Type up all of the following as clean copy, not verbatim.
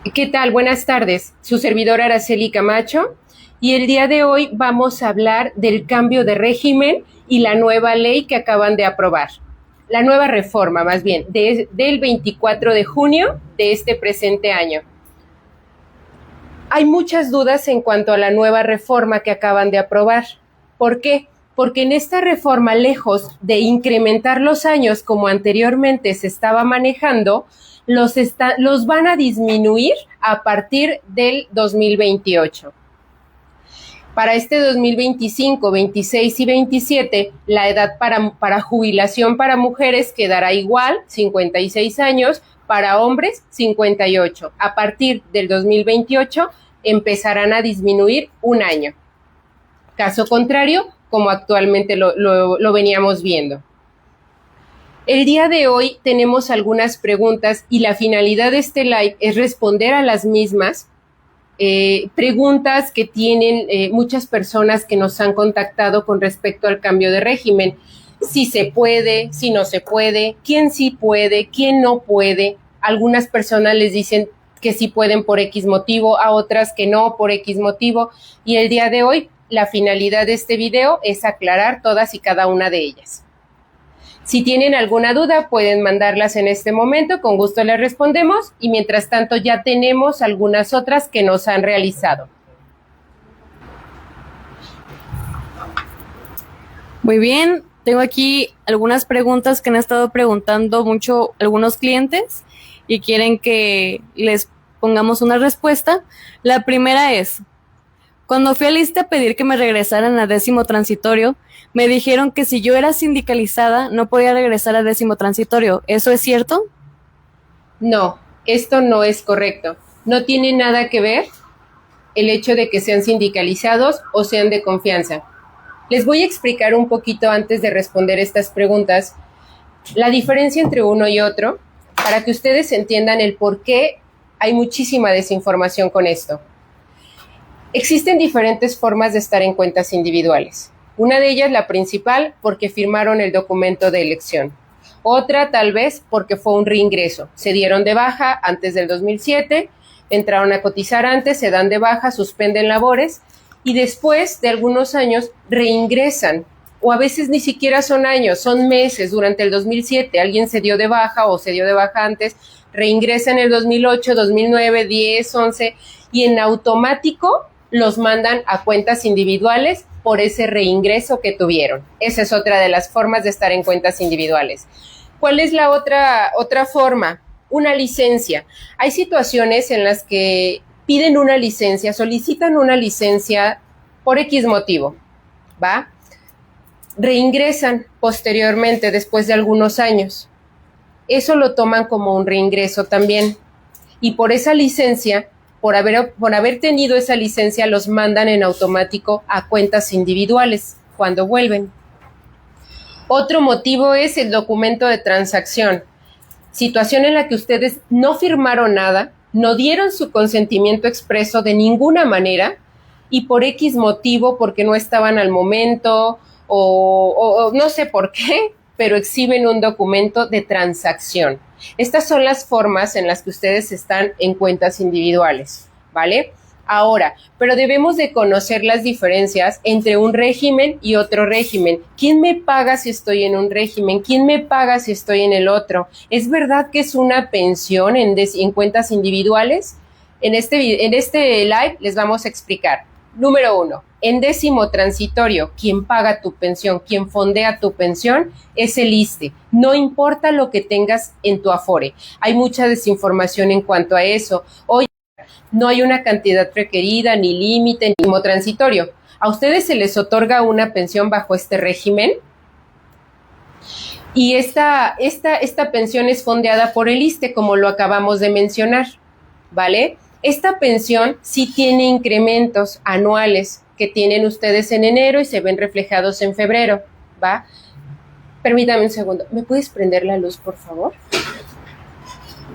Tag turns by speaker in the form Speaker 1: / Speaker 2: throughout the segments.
Speaker 1: ¿Qué tal? Buenas tardes. Su servidora Araceli Camacho y el día de hoy vamos a hablar del cambio de régimen y la nueva ley que acaban de aprobar. La nueva reforma, más bien, del 24 de junio de este presente año. Hay muchas dudas en cuanto a la nueva reforma que acaban de aprobar. ¿Por qué? Porque en esta reforma, lejos de incrementar los años como anteriormente se estaba manejando, los van a disminuir a partir del 2028. Para este 2025, 26 y 27, la edad para jubilación para mujeres quedará igual, 56 años, para hombres, 58. A partir del 2028 empezarán a disminuir un año. Caso contrario, como actualmente lo veníamos viendo. El día de hoy tenemos algunas preguntas y la finalidad de este live es responder a las mismas preguntas que tienen muchas personas que nos han contactado con respecto al cambio de régimen. Si se puede, si no se puede, quién sí puede, quién no puede. Algunas personas les dicen que sí pueden por X motivo, a otras que no por X motivo. Y el día de hoy, la finalidad de este video es aclarar todas y cada una de ellas. Si tienen alguna duda, pueden mandarlas en este momento, con gusto les respondemos, y mientras tanto ya tenemos algunas otras que nos han realizado.
Speaker 2: Muy bien, tengo aquí algunas preguntas que han estado preguntando mucho algunos clientes y quieren que les pongamos una respuesta. La primera es: cuando fui al ISSSTE a pedir que me regresaran a 10º transitorio, me dijeron que si yo era sindicalizada no podía regresar a 10º transitorio. ¿Eso es cierto?
Speaker 1: No, esto no es correcto. No tiene nada que ver el hecho de que sean sindicalizados o sean de confianza. Les voy a explicar un poquito antes de responder estas preguntas la diferencia entre uno y otro para que ustedes entiendan el por qué hay muchísima desinformación con esto. Existen diferentes formas de estar en cuentas individuales. Una de ellas, la principal, porque firmaron el documento de elección. Otra, tal vez, porque fue un reingreso. Se dieron de baja antes del 2007, entraron a cotizar antes, se dan de baja, suspenden labores y después de algunos años reingresan. O a veces ni siquiera son años, son meses. Durante el 2007 alguien se dio de baja o se dio de baja antes, reingresa en el 2008, 2009, 10, 11 y en automático los mandan a cuentas individuales por ese reingreso que tuvieron. Esa es otra de las formas de estar en cuentas individuales. ¿Cuál es la otra forma? Una licencia. Hay situaciones en las que piden una licencia, solicitan una licencia por X motivo, ¿va? Reingresan posteriormente, después de algunos años. Eso lo toman como un reingreso también. Y por esa licencia, por haber tenido esa licencia, los mandan en automático a cuentas individuales cuando vuelven. Otro motivo es el documento de transacción. Situación en la que ustedes no firmaron nada, no dieron su consentimiento expreso de ninguna manera y por X motivo, porque no estaban al momento o no sé por qué, pero exhiben un documento de transacción. Estas son las formas en las que ustedes están en cuentas individuales, ¿vale? Ahora, pero debemos de conocer las diferencias entre un régimen y otro régimen. ¿Quién me paga si estoy en un régimen? ¿Quién me paga si estoy en el otro? ¿Es verdad que es una pensión en cuentas individuales? En este live les vamos a explicar. Número 1, en 10º transitorio, quien paga tu pensión, quien fondea tu pensión es el ISSSTE. No importa lo que tengas en tu Afore. Hay mucha desinformación en cuanto a eso. Oye, no hay una cantidad requerida, ni límite, ni transitorio. ¿A ustedes se les otorga una pensión bajo este régimen? Y esta pensión es fondeada por el ISSSTE, como lo acabamos de mencionar, ¿vale? Esta pensión sí tiene incrementos anuales que tienen ustedes en enero y se ven reflejados en febrero, ¿va? Permítame un segundo. ¿Me puedes prender la luz, por favor?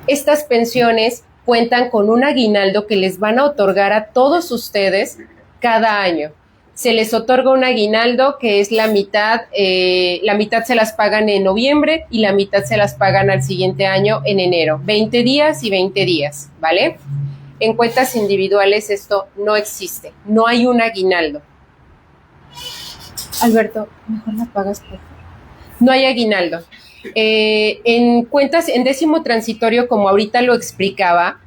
Speaker 1: Estas pensiones cuentan con un aguinaldo que les van a otorgar a todos ustedes cada año. Se les otorga un aguinaldo que es la mitad se las pagan en noviembre y la mitad se las pagan al siguiente año en enero. 20 días y 20 días, ¿vale? En cuentas individuales esto no existe, no hay un aguinaldo. Alberto, mejor la pagas por favor. No hay aguinaldo. En cuentas, en décimo transitorio, como ahorita lo explicaba,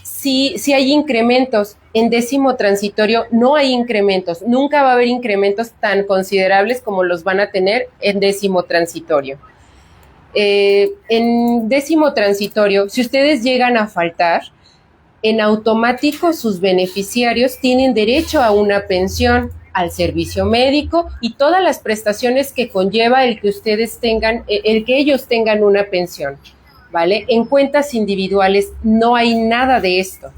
Speaker 1: sí hay incrementos. En décimo transitorio no hay incrementos. Nunca va a haber incrementos tan considerables como los van a tener en décimo transitorio. En décimo transitorio, si ustedes llegan a faltar, en automático sus beneficiarios tienen derecho a una pensión, al servicio médico y todas las prestaciones que conlleva el que ustedes tengan, el que ellos tengan una pensión, ¿vale? En cuentas individuales no hay nada de esto.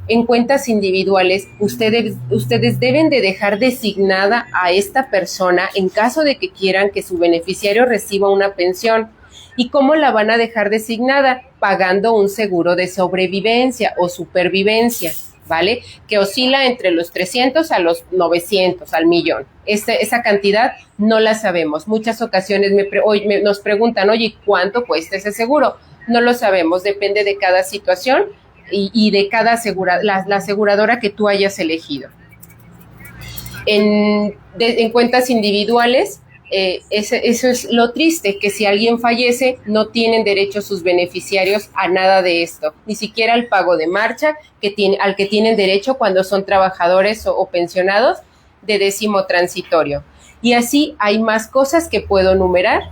Speaker 1: En cuentas individuales, ustedes deben de dejar designada a esta persona en caso de que quieran que su beneficiario reciba una pensión. ¿Y cómo la van a dejar designada? Pagando un seguro de sobrevivencia o supervivencia, ¿vale? Que oscila entre los 300 a los 900, al millón. Esa cantidad no la sabemos. Muchas ocasiones nos preguntan, oye, ¿cuánto cuesta ese seguro? No lo sabemos, depende de cada situación y de cada la aseguradora que tú hayas elegido. En cuentas individuales, eso es lo triste, que si alguien fallece no tienen derecho sus beneficiarios a nada de esto, ni siquiera al pago de marcha al que tienen derecho cuando son trabajadores o pensionados de décimo transitorio. Y así hay más cosas que puedo numerar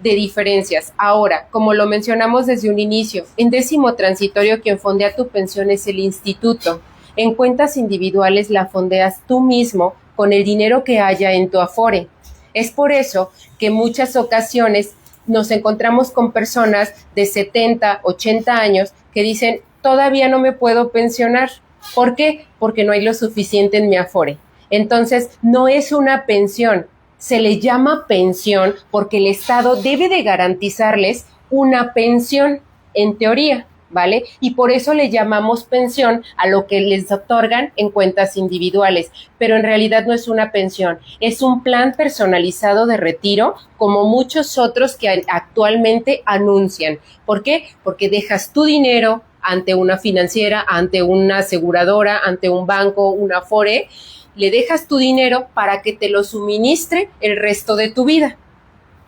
Speaker 1: de diferencias. Ahora, como lo mencionamos desde un inicio, en décimo transitorio quien fondea tu pensión es el instituto. En cuentas individuales la fondeas tú mismo con el dinero que haya en tu Afore. Es por eso que en muchas ocasiones nos encontramos con personas de 70, 80 años que dicen, todavía no me puedo pensionar. ¿Por qué? Porque no hay lo suficiente en mi Afore. Entonces, no es una pensión, se le llama pensión porque el Estado debe de garantizarles una pensión, en teoría, ¿vale? Y por eso le llamamos pensión a lo que les otorgan en cuentas individuales, pero en realidad no es una pensión, es un plan personalizado de retiro, como muchos otros que actualmente anuncian. ¿Por qué? Porque dejas tu dinero ante una financiera, ante una aseguradora, ante un banco, una Afore, le dejas tu dinero para que te lo suministre el resto de tu vida.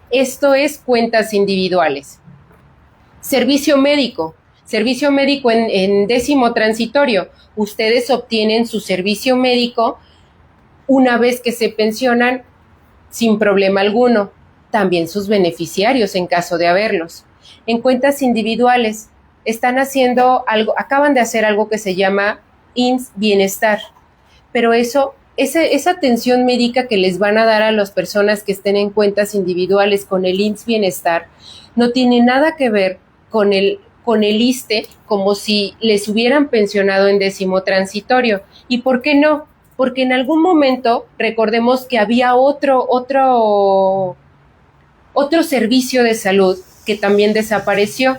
Speaker 1: Esto es cuentas individuales. Servicio médico en décimo transitorio. Ustedes obtienen su servicio médico una vez que se pensionan sin problema alguno. También sus beneficiarios en caso de haberlos. En cuentas individuales acaban de hacer algo que se llama IMSS Bienestar, pero esa atención médica que les van a dar a las personas que estén en cuentas individuales con el IMSS Bienestar no tiene nada que ver con el ISSSTE, como si les hubieran pensionado en décimo transitorio. ¿Y por qué no? Porque en algún momento, recordemos que había otro servicio de salud que también desapareció.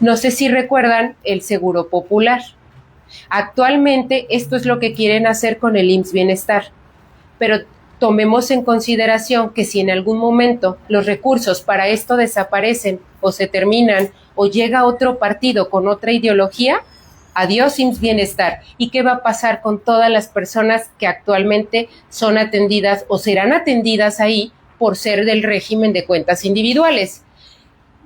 Speaker 1: No sé si recuerdan el Seguro Popular. Actualmente esto es lo que quieren hacer con el IMSS Bienestar, pero tomemos en consideración que si en algún momento los recursos para esto desaparecen o se terminan o llega otro partido con otra ideología, adiós IMSS Bienestar. ¿Y qué va a pasar con todas las personas que actualmente son atendidas o serán atendidas ahí por ser del régimen de cuentas individuales?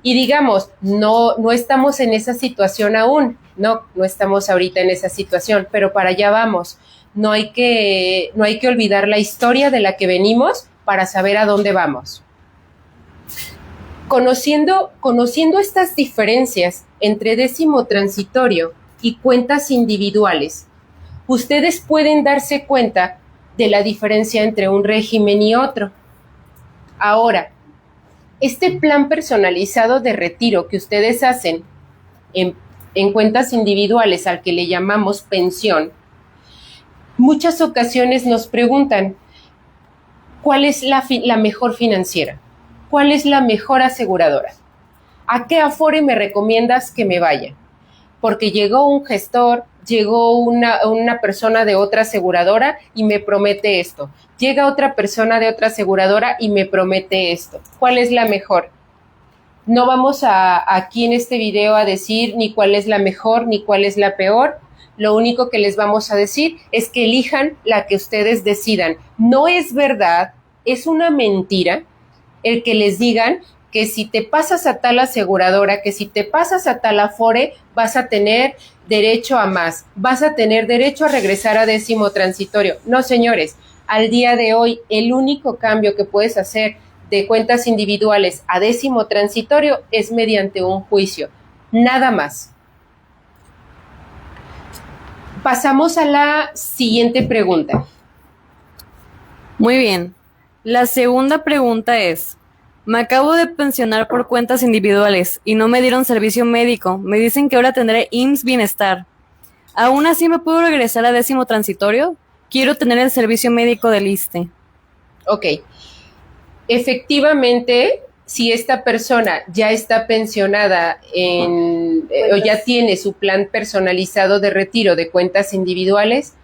Speaker 1: Y digamos, no estamos en esa situación aún, no estamos ahorita en esa situación, pero para allá vamos. No hay que olvidar la historia de la que venimos para saber a dónde vamos. Conociendo estas diferencias entre décimo transitorio y cuentas individuales, ustedes pueden darse cuenta de la diferencia entre un régimen y otro. Ahora, este plan personalizado de retiro que ustedes hacen en cuentas individuales, al que le llamamos pensión, muchas ocasiones nos preguntan, ¿cuál es la mejor financiera? ¿Cuál es la mejor aseguradora? ¿A qué Afore me recomiendas que me vaya? Porque llegó un gestor, llegó una persona de otra aseguradora y me promete esto. Llega otra persona de otra aseguradora y me promete esto. ¿Cuál es la mejor? No vamos aquí en este video a decir ni cuál es la mejor ni cuál es la peor. Lo único que les vamos a decir es que elijan la que ustedes decidan. No es verdad, es una mentira el que les digan que si te pasas a tal aseguradora, que si te pasas a tal Afore, vas a tener derecho a más, vas a tener derecho a regresar a décimo transitorio. No, señores, al día de hoy el único cambio que puedes hacer de cuentas individuales a décimo transitorio es mediante un juicio, nada más. Pasamos a la siguiente pregunta.
Speaker 2: Muy bien. La segunda pregunta es, me acabo de pensionar por cuentas individuales y no me dieron servicio médico. Me dicen que ahora tendré IMSS Bienestar. ¿Aún así me puedo regresar a décimo transitorio? Quiero tener el servicio médico del ISSSTE.
Speaker 1: Ok. Efectivamente, si esta persona ya está pensionada o ya tiene su plan personalizado de retiro de cuentas individuales,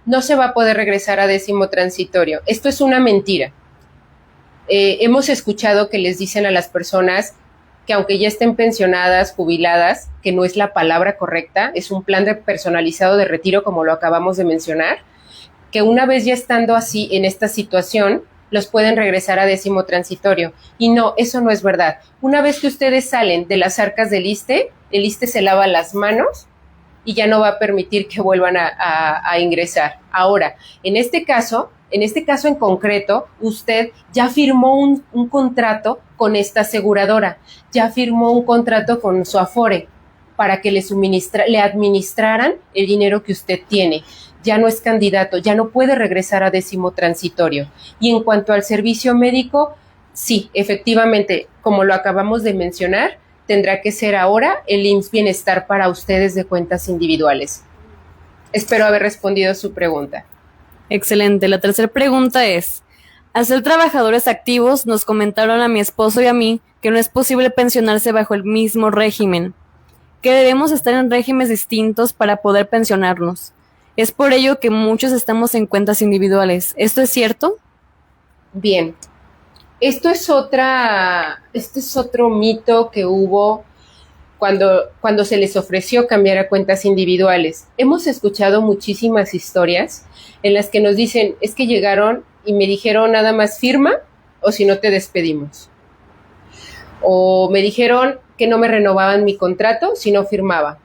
Speaker 1: no se va a poder regresar a décimo transitorio. Esto es una mentira. Hemos escuchado que les dicen a las personas que aunque ya estén pensionadas, jubiladas, que no es la palabra correcta, es un plan personalizado de retiro, como lo acabamos de mencionar, que una vez ya estando así en esta situación, los pueden regresar a décimo transitorio. Y no, eso no es verdad. Una vez que ustedes salen de las arcas del ISSSTE, el ISSSTE se lava las manos y ya no va a permitir que vuelvan a ingresar. Ahora, en este caso en concreto, usted ya firmó un contrato con esta aseguradora, ya firmó un contrato con su Afore para que le administraran el dinero que usted tiene. Ya no es candidato, ya no puede regresar a décimo transitorio. Y en cuanto al servicio médico, sí, efectivamente, como lo acabamos de mencionar, tendrá que ser ahora el IMSS Bienestar para ustedes de cuentas individuales. Espero haber respondido a su pregunta.
Speaker 2: Excelente. La tercera pregunta es, al ser trabajadores activos, nos comentaron a mi esposo y a mí que no es posible pensionarse bajo el mismo régimen, que debemos estar en regímenes distintos para poder pensionarnos. Es por ello que muchos estamos en cuentas individuales. ¿Esto es cierto?
Speaker 1: Bien. Este es otro mito que hubo cuando se les ofreció cambiar a cuentas individuales. Hemos escuchado muchísimas historias en las que nos dicen, es que llegaron y me dijeron nada más firma o si no te despedimos. O me dijeron que no me renovaban mi contrato si no firmaba.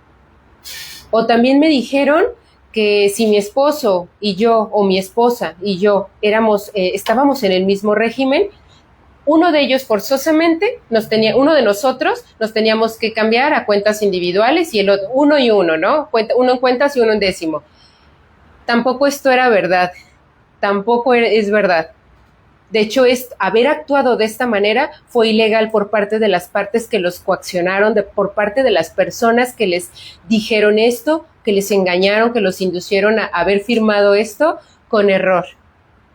Speaker 1: O también me dijeron que si mi esposo y yo o mi esposa y yo estábamos en el mismo régimen, uno de ellos forzosamente uno de nosotros nos teníamos que cambiar a cuentas individuales y el otro, uno y uno, ¿no? Uno en cuentas y uno en décimo. Tampoco esto era verdad, tampoco es verdad. De hecho, haber actuado de esta manera fue ilegal por parte de las partes que los coaccionaron, por parte de las personas que les dijeron esto, que les engañaron, que los inducieron a haber firmado esto con error,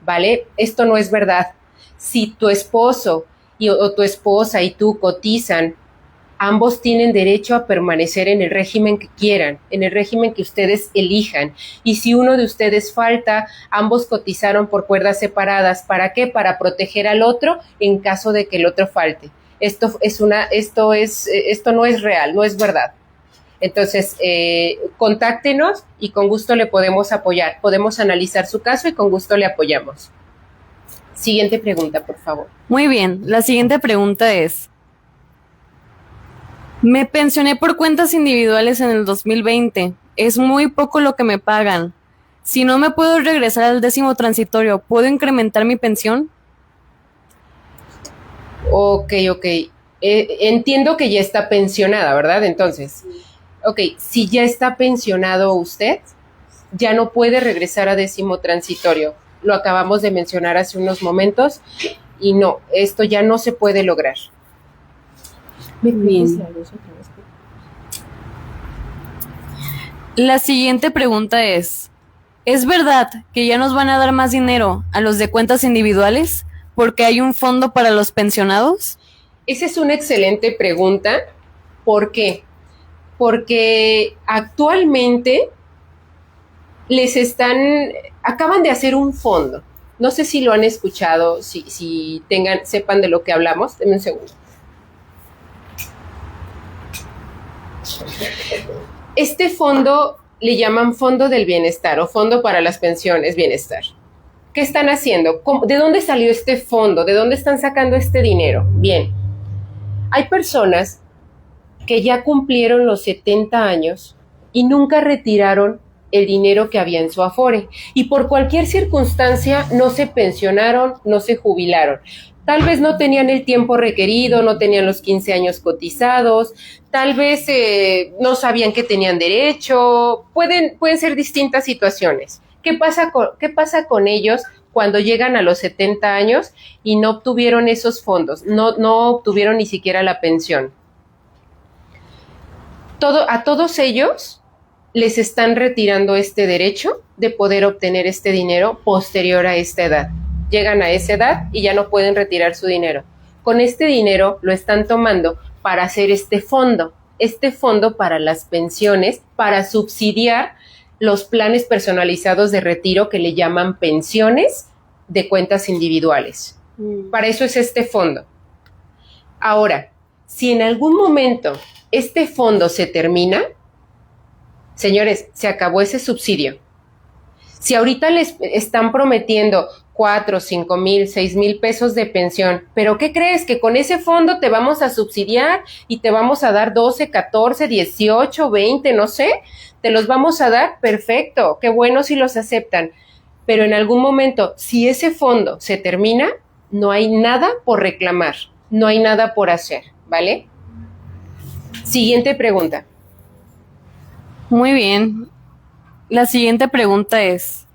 Speaker 1: ¿vale? Esto no es verdad. Si tu esposo o tu esposa y tú cotizan, ambos tienen derecho a permanecer en el régimen que quieran, en el régimen que ustedes elijan. Y si uno de ustedes falta, ambos cotizaron por cuerdas separadas. ¿Para qué? Para proteger al otro en caso de que el otro falte. Esto no es real, no es verdad. Entonces, contáctenos y con gusto le podemos apoyar. Podemos analizar su caso y con gusto le apoyamos. Siguiente pregunta, por favor.
Speaker 2: Muy bien, la siguiente pregunta es, me pensioné por cuentas individuales en el 2020. Es muy poco lo que me pagan. Si no me puedo regresar al décimo transitorio, ¿puedo incrementar mi pensión?
Speaker 1: Ok. Entiendo que ya está pensionada, ¿verdad? Entonces, ok, si ya está pensionado usted, ya no puede regresar a décimo transitorio. Lo acabamos de mencionar hace unos momentos y no, esto ya no se puede lograr.
Speaker 2: Bien. La siguiente pregunta ¿es verdad que ya nos van a dar más dinero a los de cuentas individuales porque hay un fondo para los pensionados?
Speaker 1: Esa es una excelente pregunta. ¿Por qué? Porque actualmente acaban de hacer un fondo. No sé si lo han escuchado, si sepan de lo que hablamos. Denme un segundo. Este fondo le llaman Fondo del Bienestar o Fondo para las Pensiones Bienestar. ¿Qué están haciendo? ¿De dónde salió este fondo? ¿De dónde están sacando este dinero? Bien, hay personas que ya cumplieron los 70 años y nunca retiraron el dinero que había en su Afore y por cualquier circunstancia no se pensionaron, no se jubilaron. Tal vez no tenían el tiempo requerido, no tenían los 15 años cotizados, tal vez no sabían que tenían derecho, pueden ser distintas situaciones. ¿Qué pasa con ellos cuando llegan a los 70 años y no obtuvieron esos fondos, no obtuvieron ni siquiera la pensión? A todos ellos les están retirando este derecho de poder obtener este dinero posterior a esta edad. Llegan a esa edad y ya no pueden retirar su dinero. Con este dinero lo están tomando para hacer este fondo para las pensiones, para subsidiar los planes personalizados de retiro que le llaman pensiones de cuentas individuales. Para eso es este fondo. Ahora, si en algún momento este fondo se termina, señores, se acabó ese subsidio. Si ahorita les están prometiendo 4, 5 mil, 6 mil pesos de pensión, pero ¿qué crees? Que con ese fondo te vamos a subsidiar y te vamos a dar 12, 14, 18, 20, no sé, te los vamos a dar, perfecto, qué bueno si los aceptan. Pero en algún momento, si ese fondo se termina, no hay nada por reclamar, no hay nada por hacer, ¿vale? Siguiente pregunta.
Speaker 2: Muy bien. La siguiente pregunta es,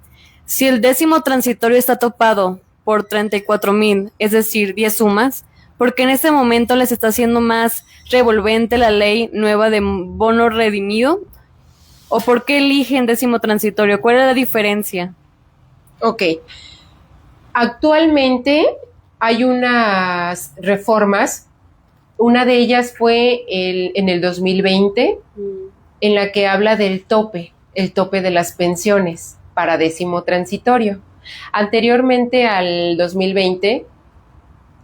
Speaker 2: si el 10º transitorio está topado por 34,000, es decir, 10 sumas, ¿por qué en este momento les está haciendo más revolvente la ley nueva de bono redimido? ¿O por qué eligen 10º transitorio? ¿Cuál es la diferencia?
Speaker 1: Ok. Actualmente hay unas reformas. Una de ellas fue en el 2020, en la que habla del tope, el tope de las pensiones para 10º transitorio. Anteriormente al 2020,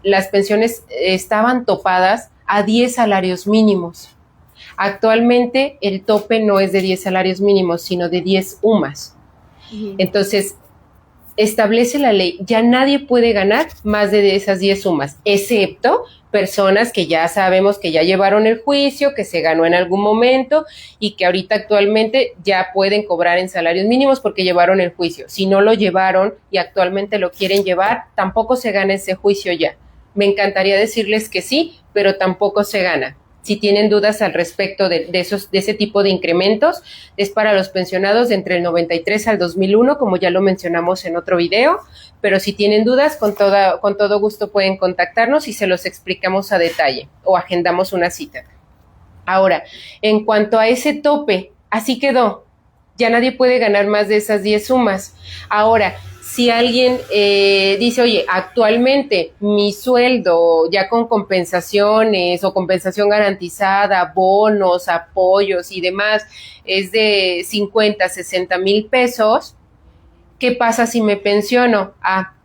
Speaker 1: las pensiones estaban topadas a 10 salarios mínimos. Actualmente el tope no es de 10 salarios mínimos, sino de 10 UMAS. Entonces, establece la ley, ya nadie puede ganar más de esas 10 sumas, excepto personas que ya sabemos que ya llevaron el juicio, que se ganó en algún momento y que ahorita actualmente ya pueden cobrar en salarios mínimos porque llevaron el juicio. Si no lo llevaron y actualmente lo quieren llevar, tampoco se gana ese juicio ya. Me encantaría decirles que sí, pero tampoco se gana. Si tienen dudas al respecto de ese tipo de incrementos, es para los pensionados de entre el 93 al 2001, como ya lo mencionamos en otro video, pero si tienen dudas, con todo gusto pueden contactarnos y se los explicamos a detalle o agendamos una cita. Ahora, en cuanto a ese tope, así quedó. Ya nadie puede ganar más de esas 10 sumas. Ahora, si alguien dice, oye, actualmente mi sueldo ya con compensaciones o compensación garantizada, bonos, apoyos y demás es de 50, 60 mil pesos, ¿qué pasa si me pensiono?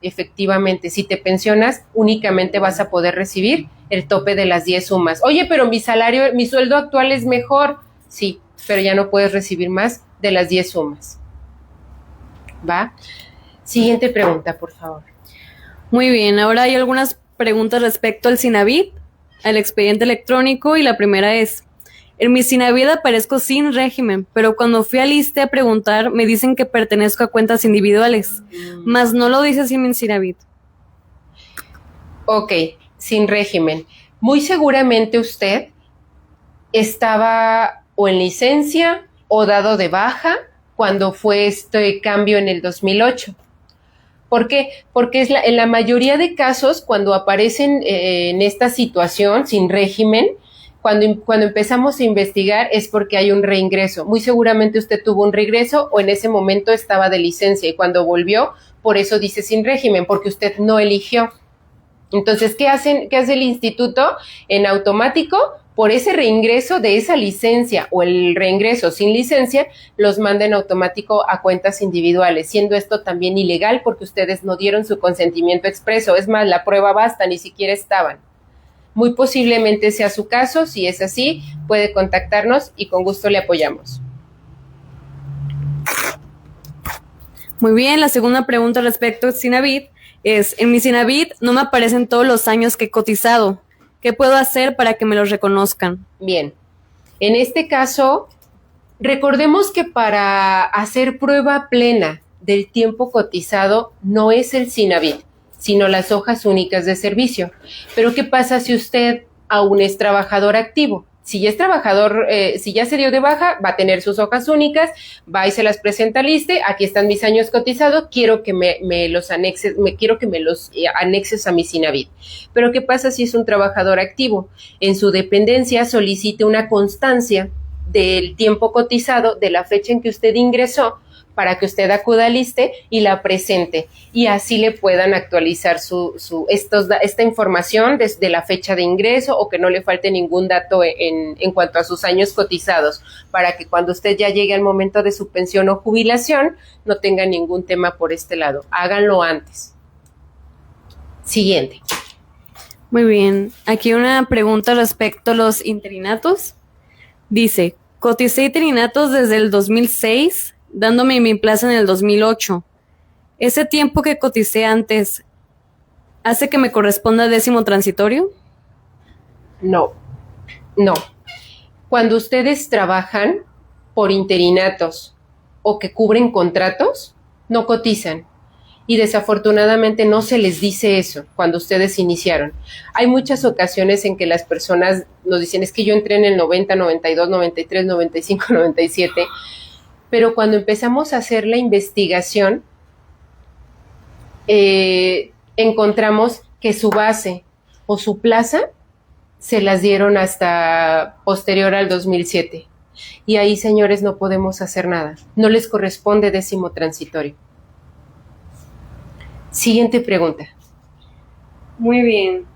Speaker 1: Efectivamente, si te pensionas únicamente vas a poder recibir el tope de las 10 sumas. Oye, pero mi sueldo actual es mejor. Sí, pero ya no puedes recibir más de las 10 sumas. ¿Va? Siguiente pregunta, por favor.
Speaker 2: Muy bien, ahora hay algunas preguntas respecto al Sinavit, al expediente electrónico, y la primera es, en mi Sinavit aparezco sin régimen, pero cuando fui al ISSSTE a preguntar me dicen que pertenezco a cuentas individuales, mas no lo dice así en mi Sinavit.
Speaker 1: Ok, sin régimen. Muy seguramente usted estaba o en licencia o dado de baja cuando fue este cambio en el 2008. ¿Por qué? Porque en la mayoría de casos, cuando aparecen en esta situación sin régimen, cuando empezamos a investigar es porque hay un reingreso. Muy seguramente usted tuvo un reingreso o en ese momento estaba de licencia y cuando volvió, por eso dice sin régimen, porque usted no eligió. Entonces, ¿qué hace el instituto? En automático, por ese reingreso de esa licencia o el reingreso sin licencia, los manda en automático a cuentas individuales, siendo esto también ilegal porque ustedes no dieron su consentimiento expreso. Es más, la prueba basta, ni siquiera estaban. Muy posiblemente sea su caso. Si es así, puede contactarnos y con gusto le apoyamos.
Speaker 2: Muy bien, la segunda pregunta respecto a Sinavit es, en mi Sinavit no me aparecen todos los años que he cotizado. ¿Qué puedo hacer para que me los reconozcan?
Speaker 1: Bien, en este caso, recordemos que para hacer prueba plena del tiempo cotizado no es el Sinavit, sino las hojas únicas de servicio. Pero ¿qué pasa si usted aún es trabajador activo? Si ya es trabajador, si ya se dio de baja, va a tener sus hojas únicas, va y se las presenta al ISSSTE, aquí están mis años cotizados, quiero que me los anexes, quiero que me los anexes a mi Sinavit. Pero ¿qué pasa si es un trabajador activo? En su dependencia solicite una constancia del tiempo cotizado, de la fecha en que usted ingresó, para que usted acuda al ISSSTE y la presente, y así le puedan actualizar esta información desde la fecha de ingreso, o que no le falte ningún dato en cuanto a sus años cotizados, para que cuando usted ya llegue al momento de su pensión o jubilación no tenga ningún tema por este lado. Háganlo antes. Siguiente.
Speaker 2: Muy bien, aquí una pregunta respecto a los interinatos. Dice, coticé interinatos desde el 2006, dándome mi plaza en el 2008. ¿Ese tiempo que coticé antes hace que me corresponda décimo transitorio?
Speaker 1: No. Cuando ustedes trabajan por interinatos o que cubren contratos, no cotizan. Y desafortunadamente no se les dice eso cuando ustedes iniciaron. Hay muchas ocasiones en que las personas nos dicen, es que yo entré en el 90, 92, 93, 95, 97, pero cuando empezamos a hacer la investigación, encontramos que su base o su plaza se las dieron hasta posterior al 2007. Y ahí, señores, no podemos hacer nada. No les corresponde décimo transitorio. Siguiente pregunta.
Speaker 2: Muy bien.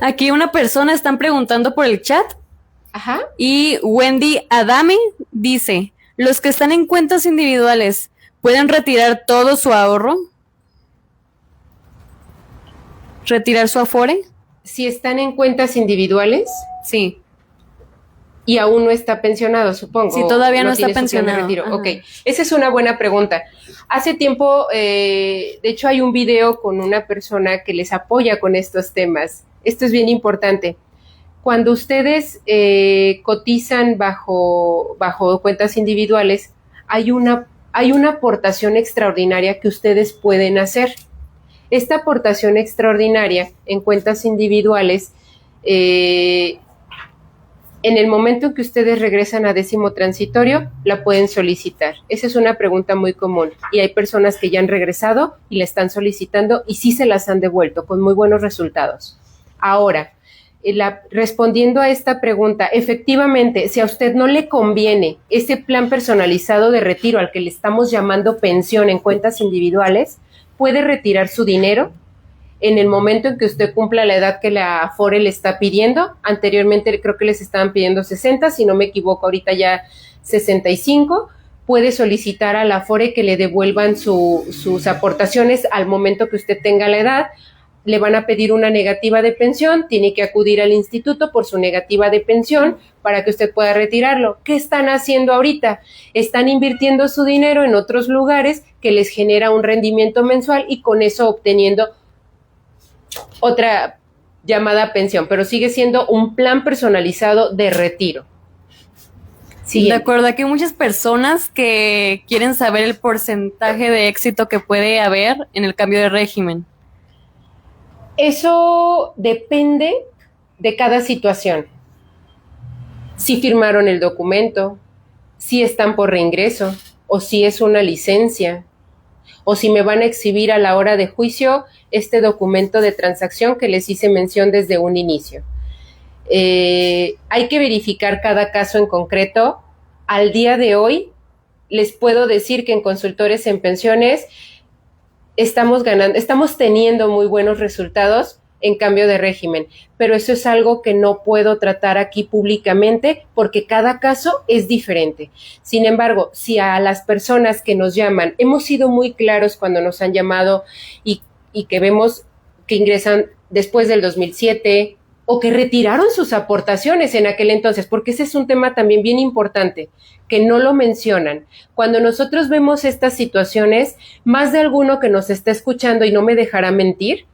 Speaker 2: Aquí una persona están preguntando por el chat.
Speaker 1: Ajá.
Speaker 2: Y Wendy Adame dice, los que están en cuentas individuales, ¿pueden retirar todo su ahorro? ¿Retirar su Afore?
Speaker 1: Si están en cuentas individuales.
Speaker 2: Sí.
Speaker 1: Y aún no está pensionado, supongo.
Speaker 2: Sí, todavía no está pensionado.
Speaker 1: Ok, esa es una buena pregunta. Hace tiempo, de hecho, hay un video con una persona que les apoya con estos temas. Esto es bien importante. Cuando ustedes cotizan bajo cuentas individuales, hay una aportación extraordinaria que ustedes pueden hacer. Esta aportación extraordinaria en cuentas individuales, en el momento en que ustedes regresan a décimo transitorio, la pueden solicitar. Esa es una pregunta muy común y hay personas que ya han regresado y la están solicitando y sí se las han devuelto con muy buenos resultados. Ahora, respondiendo a esta pregunta, efectivamente, si a usted no le conviene ese plan personalizado de retiro al que le estamos llamando pensión en cuentas individuales, puede retirar su dinero en el momento en que usted cumpla la edad que la Afore le está pidiendo. Anteriormente creo que les estaban pidiendo 60, si no me equivoco, ahorita ya 65. Puede solicitar a la Afore que le devuelvan sus aportaciones al momento que usted tenga la edad. Le van a pedir una negativa de pensión, tiene que acudir al instituto por su negativa de pensión para que usted pueda retirarlo. ¿Qué están haciendo ahorita? Están invirtiendo su dinero en otros lugares que les genera un rendimiento mensual y con eso obteniendo otra llamada pensión, pero sigue siendo un plan personalizado de retiro.
Speaker 2: Siguiente. De acuerdo, aquí hay muchas personas que quieren saber el porcentaje de éxito que puede haber en el cambio de régimen.
Speaker 1: Eso depende de cada situación. Si firmaron el documento, si están por reingreso, o si es una licencia, o si me van a exhibir a la hora de juicio este documento de transacción que les hice mención desde un inicio. Hay que verificar cada caso en concreto. Al día de hoy, les puedo decir que en Consultores en Pensiones estamos teniendo muy buenos resultados en cambio de régimen, pero eso es algo que no puedo tratar aquí públicamente porque cada caso es diferente. Sin embargo, si a las personas que nos llaman, hemos sido muy claros cuando nos han llamado y que vemos que ingresan después del 2007 o que retiraron sus aportaciones en aquel entonces, porque ese es un tema también bien importante, que no lo mencionan. Cuando nosotros vemos estas situaciones, más de alguno que nos está escuchando y no me dejará mentir,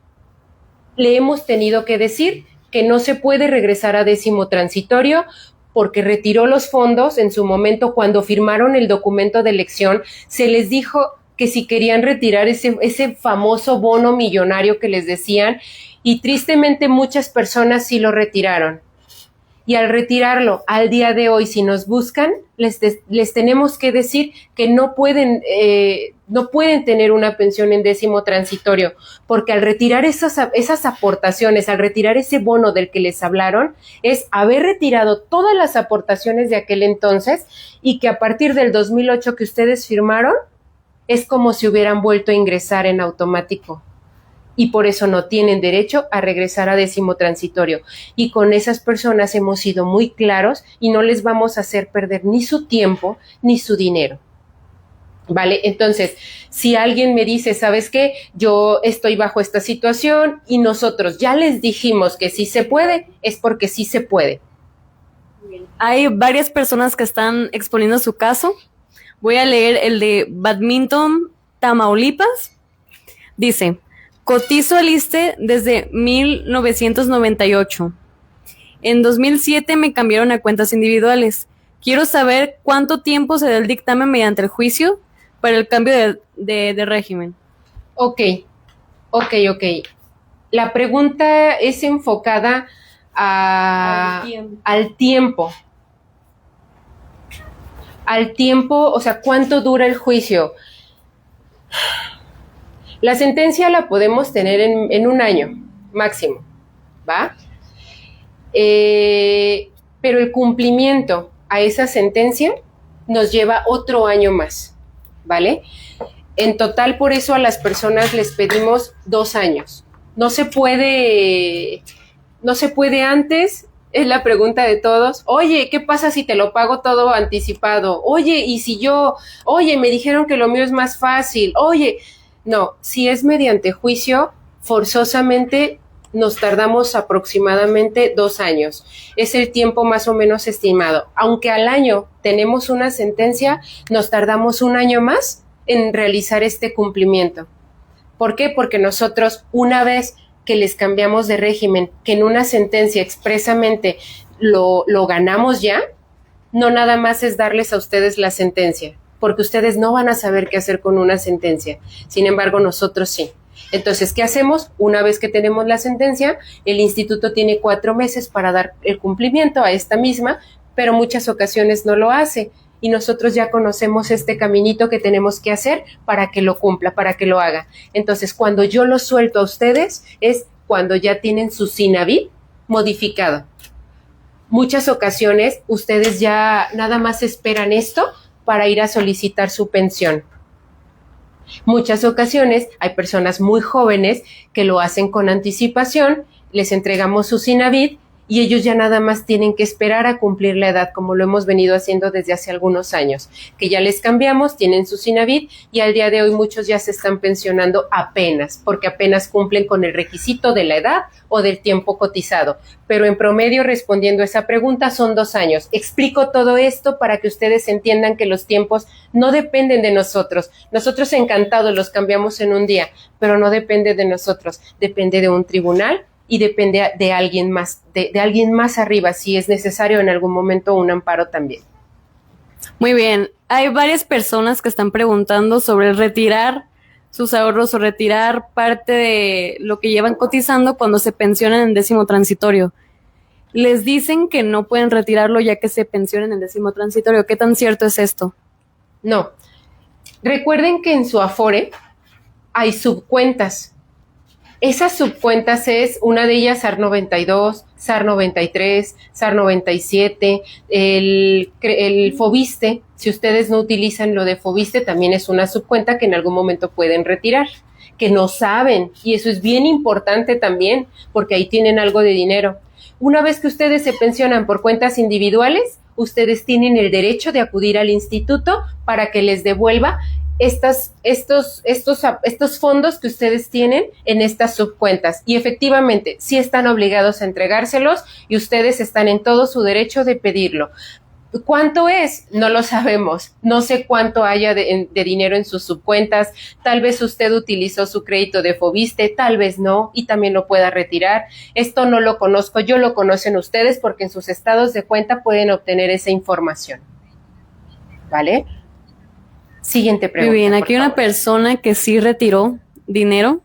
Speaker 1: le hemos tenido que decir que no se puede regresar a décimo transitorio porque retiró los fondos en su momento cuando firmaron el documento de elección, se les dijo que si querían retirar ese famoso bono millonario que les decían, y tristemente muchas personas sí lo retiraron. Y al retirarlo, al día de hoy, si nos buscan, les tenemos que decir que no pueden tener una pensión en décimo transitorio, porque al retirar esas aportaciones, al retirar ese bono del que les hablaron, es haber retirado todas las aportaciones de aquel entonces y que a partir del 2008 que ustedes firmaron, es como si hubieran vuelto a ingresar en automático. Y por eso no tienen derecho a regresar a décimo transitorio. Y con esas personas hemos sido muy claros y no les vamos a hacer perder ni su tiempo ni su dinero. ¿Vale? Entonces, si alguien me dice, ¿sabes qué? Yo estoy bajo esta situación y nosotros ya les dijimos que sí se puede, es porque sí se puede.
Speaker 2: Hay varias personas que están exponiendo su caso. Voy a leer el de Badminton, Tamaulipas. Dice: cotizo al ISSSTE desde 1998. En 2007 me cambiaron a cuentas individuales. Quiero saber cuánto tiempo se da el dictamen mediante el juicio para el cambio de régimen.
Speaker 1: Ok. La pregunta es enfocada al tiempo. Al tiempo, o sea, ¿cuánto dura el juicio? La sentencia la podemos tener en 1 año máximo, ¿va? Pero el cumplimiento a esa sentencia nos lleva otro año más, ¿vale? En total, por eso a las personas les pedimos 2 años. No se puede antes, es la pregunta de todos. Oye, ¿qué pasa si te lo pago todo anticipado? Oye, me dijeron que lo mío es más fácil. Oye, no, si es mediante juicio, forzosamente nos tardamos aproximadamente 2 años. Es el tiempo más o menos estimado. Aunque al año tenemos una sentencia, nos tardamos 1 año más en realizar este cumplimiento. ¿Por qué? Porque nosotros, una vez que les cambiamos de régimen, que en una sentencia expresamente lo ganamos ya, no nada más es darles a ustedes la sentencia, porque ustedes no van a saber qué hacer con una sentencia. Sin embargo, nosotros sí. Entonces, ¿qué hacemos? Una vez que tenemos la sentencia, el instituto tiene 4 meses para dar el cumplimiento a esta misma, pero muchas ocasiones no lo hace. Y nosotros ya conocemos este caminito que tenemos que hacer para que lo cumpla, para que lo haga. Entonces, cuando yo lo suelto a ustedes, es cuando ya tienen su SINAVID modificado. Muchas ocasiones, ustedes ya nada más esperan esto para ir a solicitar su pensión. Muchas ocasiones hay personas muy jóvenes que lo hacen con anticipación, les entregamos su SINAVID y ellos ya nada más tienen que esperar a cumplir la edad, como lo hemos venido haciendo desde hace algunos años, que ya les cambiamos, tienen su SINAVID y al día de hoy muchos ya se están pensionando apenas, porque apenas cumplen con el requisito de la edad o del tiempo cotizado. Pero en promedio, respondiendo a esa pregunta, son 2 años. Explico todo esto para que ustedes entiendan que los tiempos no dependen de nosotros. Nosotros encantados los cambiamos en un día, pero no depende de nosotros, depende de un tribunal y depende de alguien más, de alguien más arriba, si es necesario en algún momento un amparo también.
Speaker 2: Muy bien, hay varias personas que están preguntando sobre retirar sus ahorros o retirar parte de lo que llevan cotizando cuando se pensionan en décimo transitorio. Les dicen que no pueden retirarlo ya que se pensionan en décimo transitorio. ¿Qué tan cierto es esto?
Speaker 1: No. Recuerden que en su Afore hay subcuentas. Esas subcuentas es, una de ellas SAR 92, SAR 93, SAR 97, el FOBISTE. Si ustedes no utilizan lo de FOBISTE, también es una subcuenta que en algún momento pueden retirar, que no saben, y eso es bien importante también, porque ahí tienen algo de dinero. Una vez que ustedes se pensionan por cuentas individuales, ustedes tienen el derecho de acudir al instituto para que les devuelva estos fondos que ustedes tienen en estas subcuentas. Y efectivamente, sí están obligados a entregárselos y ustedes están en todo su derecho de pedirlo. ¿Cuánto es? No lo sabemos. No sé cuánto haya de dinero en sus subcuentas. Tal vez usted utilizó su crédito de Fobiste, tal vez no, y también lo pueda retirar. Esto no lo conozco, yo lo conocen ustedes porque en sus estados de cuenta pueden obtener esa información. ¿Vale? Siguiente pregunta.
Speaker 2: Muy bien, aquí hay una persona que sí retiró dinero.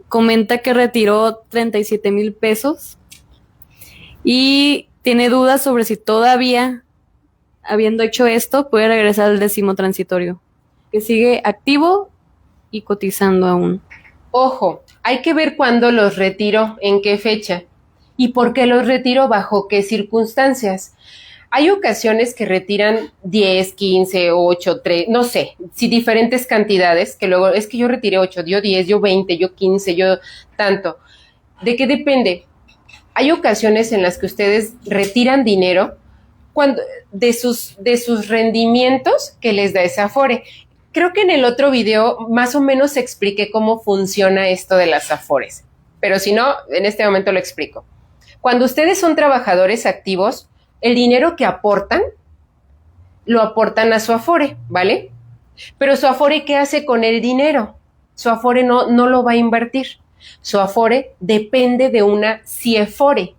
Speaker 2: Comenta que retiró 37,000 pesos y tiene dudas sobre si todavía, habiendo hecho esto, puede regresar al décimo transitorio, que sigue activo y cotizando aún.
Speaker 1: Ojo, hay que ver cuándo los retiró, en qué fecha y por qué los retiró, bajo qué circunstancias. Hay ocasiones que retiran 10, 15, 8, 3, no sé, si diferentes cantidades, que luego es que yo retiré 8, yo 10, yo 20, yo 15, yo tanto. ¿De qué depende? Hay ocasiones en las que ustedes retiran dinero de sus rendimientos que les da esa Afore. Creo que en el otro video más o menos expliqué cómo funciona esto de las Afores, pero si no, en este momento lo explico. Cuando ustedes son trabajadores activos, el dinero que aportan, lo aportan a su Afore, ¿vale? Pero su Afore, ¿qué hace con el dinero? Su Afore no lo va a invertir. Su Afore depende de una CIEFORE.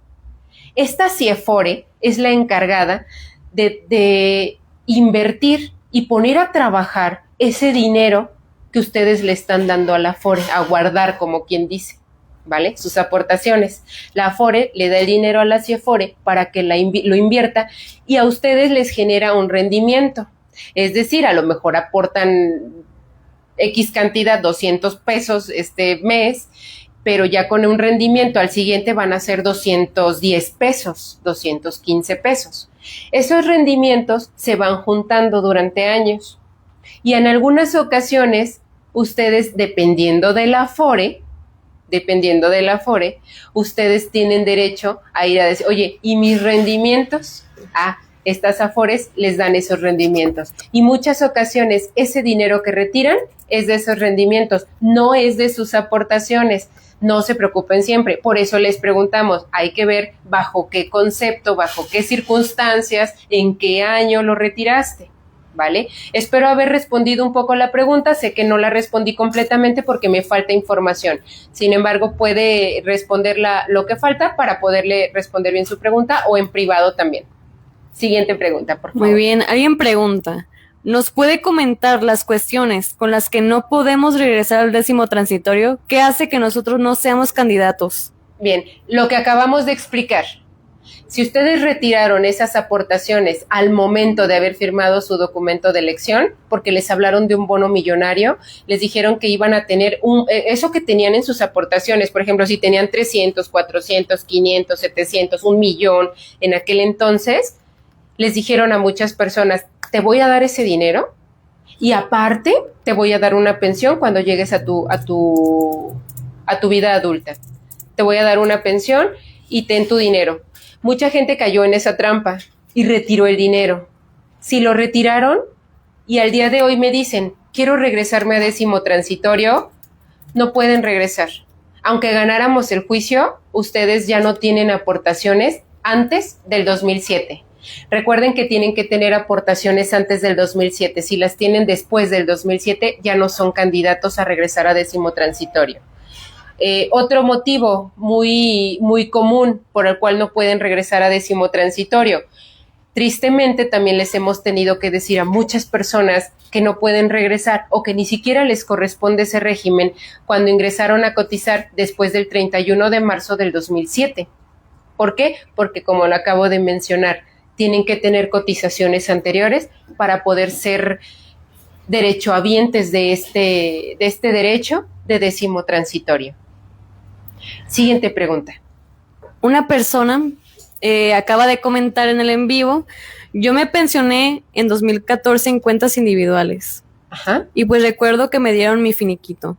Speaker 1: Esta CIEFORE es la encargada de invertir y poner a trabajar ese dinero que ustedes le están dando a la Afore, a guardar, como quien dice, ¿vale? Sus aportaciones. La Afore le da el dinero a la CIEFORE para que lo invierta y a ustedes les genera un rendimiento. Es decir, a lo mejor aportan X cantidad, 200 pesos este mes, pero ya con un rendimiento al siguiente van a ser 210 pesos, 215 pesos. Esos rendimientos se van juntando durante años y en algunas ocasiones ustedes, dependiendo de la Afore, ustedes tienen derecho a ir a decir, oye, ¿y mis rendimientos? Estas Afores les dan esos rendimientos. Y muchas ocasiones ese dinero que retiran es de esos rendimientos, no es de sus aportaciones. No se preocupen siempre. Por eso les preguntamos, hay que ver bajo qué concepto, bajo qué circunstancias, en qué año lo retiraste, ¿vale? Espero haber respondido un poco la pregunta. Sé que no la respondí completamente porque me falta información. Sin embargo, puede responder lo que falta para poderle responder bien su pregunta o en privado también. Siguiente pregunta, por favor.
Speaker 2: Muy bien, alguien pregunta, ¿nos puede comentar las cuestiones con las que no podemos regresar al décimo transitorio? ¿Qué hace que nosotros no seamos candidatos?
Speaker 1: Bien, lo que acabamos de explicar. Si ustedes retiraron esas aportaciones al momento de haber firmado su documento de elección, porque les hablaron de un bono millonario, les dijeron que iban a tener eso que tenían en sus aportaciones, por ejemplo, si tenían 300, 400, 500, 700, 1,000,000 en aquel entonces, les dijeron a muchas personas, te voy a dar ese dinero y aparte te voy a dar una pensión cuando llegues a tu vida adulta. Te voy a dar una pensión y ten tu dinero. Mucha gente cayó en esa trampa y retiró el dinero. Si lo retiraron y al día de hoy me dicen, quiero regresarme a décimo transitorio, no pueden regresar. Aunque ganáramos el juicio, ustedes ya no tienen aportaciones antes del 2007. Recuerden que tienen que tener aportaciones antes del 2007. Si las tienen después del 2007, ya no son candidatos a regresar a décimo transitorio. Otro motivo muy, muy común por el cual no pueden regresar a décimo transitorio. Tristemente, también les hemos tenido que decir a muchas personas que no pueden regresar o que ni siquiera les corresponde ese régimen cuando ingresaron a cotizar después del 31 de marzo del 2007. ¿Por qué? Porque, como lo acabo de mencionar, tienen que tener cotizaciones anteriores para poder ser derechohabientes de este derecho de décimo transitorio. Siguiente pregunta.
Speaker 2: Una persona acaba de comentar en el en vivo, yo me pensioné en 2014 en cuentas individuales.
Speaker 1: Ajá.
Speaker 2: Y pues recuerdo que me dieron mi finiquito.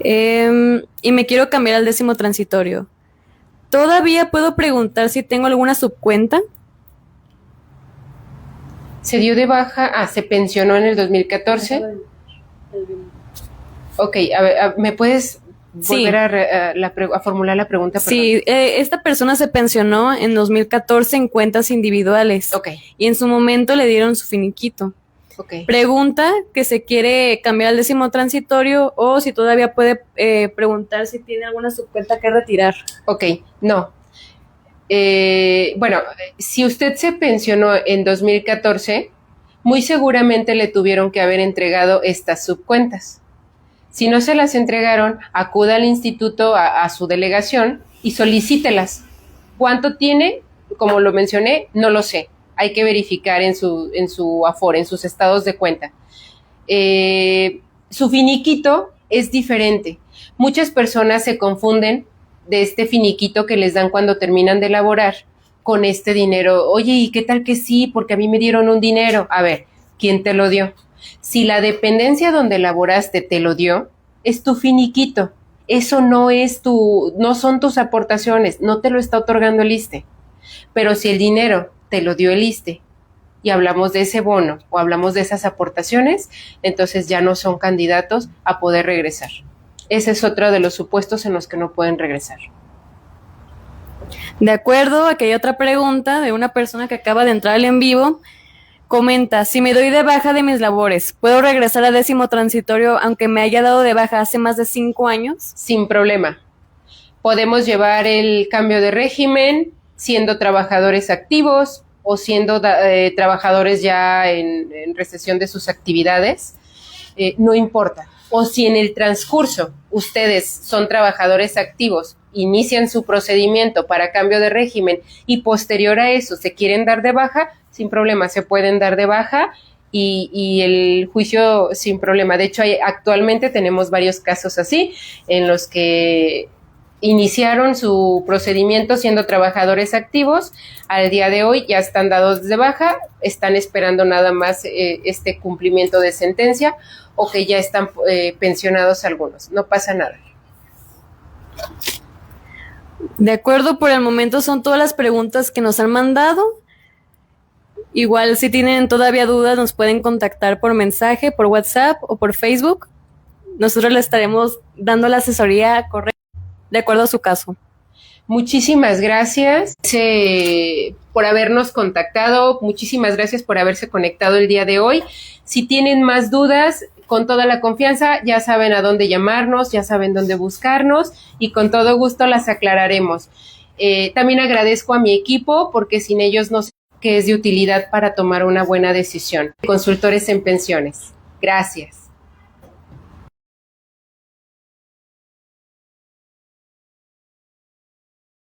Speaker 2: Y me quiero cambiar al décimo transitorio. ¿Todavía puedo preguntar si tengo alguna subcuenta?
Speaker 1: Se dio de baja, se pensionó en el 2014. Ok, a ver, ¿me puedes volver a formular la pregunta? Perdón.
Speaker 2: Sí, esta persona se pensionó en 2014 en cuentas individuales.
Speaker 1: Ok.
Speaker 2: Y en su momento le dieron su finiquito.
Speaker 1: Okay.
Speaker 2: Pregunta que se quiere cambiar al 10º transitorio o si todavía puede preguntar si tiene alguna subcuenta que retirar.
Speaker 1: Ok, no. Bueno, si usted se pensionó en 2014, muy seguramente le tuvieron que haber entregado estas subcuentas. Si no se las entregaron, acuda al instituto, a su delegación y solicítelas. ¿Cuánto tiene? Como lo mencioné, no lo sé. Hay que verificar en su Afore, en sus estados de cuenta. Su finiquito es diferente. Muchas personas se confunden de este finiquito que les dan cuando terminan de laborar con este dinero. Oye, ¿y qué tal que sí? Porque a mí me dieron un dinero. A ver, ¿quién te lo dio? Si la dependencia donde laboraste te lo dio, es tu finiquito. Eso no son tus aportaciones, no te lo está otorgando el ISSSTE. Pero si el dinero te lo dio el ISSSTE y hablamos de ese bono o hablamos de esas aportaciones, entonces ya no son candidatos a poder regresar. Ese es otro de los supuestos en los que no pueden regresar.
Speaker 2: De acuerdo, aquí hay otra pregunta de una persona que acaba de entrar al en vivo. Comenta, si me doy de baja de mis labores, ¿puedo regresar a 10º transitorio aunque me haya dado de baja hace más de 5 años?
Speaker 1: Sin problema. Podemos llevar el cambio de régimen siendo trabajadores activos o siendo trabajadores ya en recesión de sus actividades. No importa. O si en el transcurso ustedes son trabajadores activos, inician su procedimiento para cambio de régimen y posterior a eso se quieren dar de baja, sin problema, se pueden dar de baja y el juicio sin problema. De hecho, actualmente tenemos varios casos así en los que iniciaron su procedimiento siendo trabajadores activos, al día de hoy ya están dados de baja, están esperando nada más este cumplimiento de sentencia o que ya están pensionados algunos, no pasa nada.
Speaker 2: De acuerdo, por el momento son todas las preguntas que nos han mandado. Igual si tienen todavía dudas nos pueden contactar por mensaje, por WhatsApp o por Facebook. Nosotros les estaremos dando la asesoría correcta de acuerdo a su caso.
Speaker 1: Muchísimas gracias por habernos contactado, muchísimas gracias por haberse conectado el día de hoy. Si tienen más dudas, con toda la confianza, ya saben a dónde llamarnos, ya saben dónde buscarnos y con todo gusto las aclararemos. También agradezco a mi equipo porque sin ellos no sé qué es de utilidad para tomar una buena decisión. Consultores en pensiones. Gracias.